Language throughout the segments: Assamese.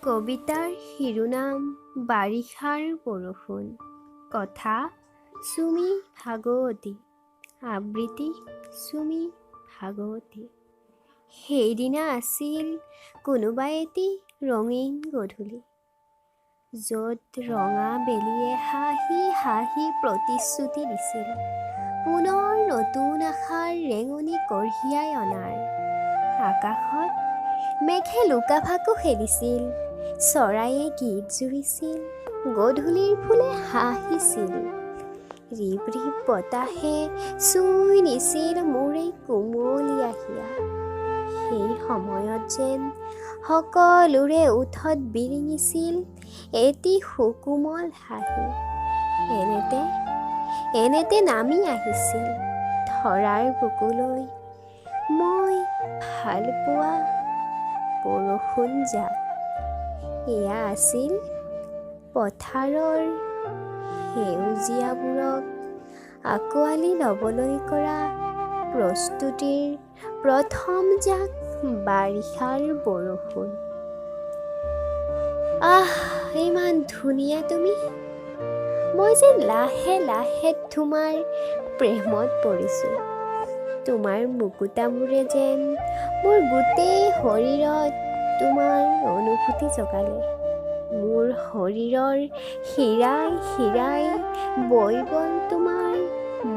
কবিতাৰ শিৰোনাম বাৰিষাৰ বৰষুণ। কথা চুমি ভাগৱতী। আবৃত্তি চুমি ভাগৱতী। সেইদিনা আছিল কোনোবা এটি ৰঙীন গধূলি, য'ত ৰঙা বেলিয়ে হাঁহি হাঁহি প্ৰতিশ্ৰুতি দিছিল পুনৰ নতুন আশাৰ ৰেঙনি কঢ়িয়াই অনাৰ। আকাশত মেঘে লুকা-ভাকু খেলিছিল, চৰায়ে গীত জুৰিছিল, গধূলিৰ ফুলে হাঁহিছিল। ৰিব ৰিব বতাহে চুই নিছিল মোৰ এই কোমলীয়া হিয়া। সেই সময়ত যেন সকলোৰে ওঠত বিৰিঙিছিল এটি সুকোমল হাঁহি। এনেতে নামি আহিছিল ধৰাৰ বুকুলৈ মই ভাল পোৱা বৰষুণ জাক। এয়া আছিল পথাৰৰ সেউজীয়াবোৰক আঁকোৱালি ল'বলৈ কৰা প্ৰস্তুতিৰ প্ৰথম জাক বাৰিষাৰ বৰষুণ। আহ, ইমান ধুনীয়া তুমি। মই যেন লাহে লাহে তোমাৰ প্ৰেমত পৰিছোঁ। তোমাৰ মুকুতাবোৰে যেন মোৰ গোটেই শৰীৰত তোমাৰ অনুভূতি জগালে। মোৰ শৰীৰৰ শিৰাই শিৰাই বৈ গ'ল তোমাৰ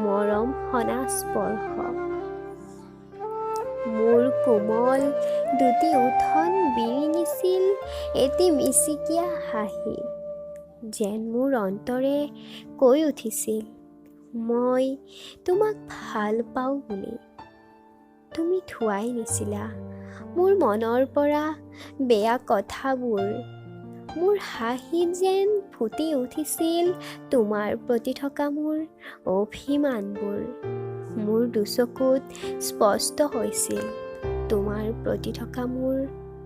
মৰম সনা স্পৰ্শ। মোৰ কোমল দুটি ওঠত বিৰিঙিছিল এটি মিচিকীয়া হাঁহি। যেন মোৰ অন্তৰে কৈ উঠিছিল মই তোমাক ভাল পাওঁ বুলি। তুমি ধুৱাই নিছিলা মোৰ মনৰ পৰা বেয়া কথাবোৰ। মোৰ হাঁহিত যেন ফুটি উঠিছিল তোমাৰ প্ৰতি থকা মোৰ অভিমানবোৰ। মোৰ দুচকুত স্পষ্ট হৈছিল তোমাৰ প্ৰতি থকা মোৰ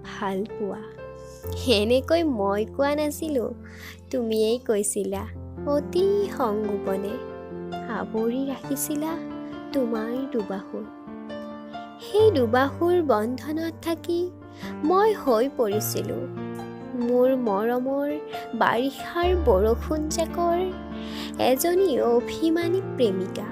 ভাল পোৱা। এনেকৈ মই কোৱা নাছিলোঁ, তুমিয়েই কৈছিলা অতি সংগোপনে। আৱৰি ৰাখিছিলা তোমাৰ দুবাহুত। সেই দুবাহুৰ বন্ধনত থাকি মই হৈ পৰিছিলোঁ মোৰ মৰমৰ বাৰিষাৰ বৰষুণ জাকৰ এজনী অভিমানী প্ৰেমিকা।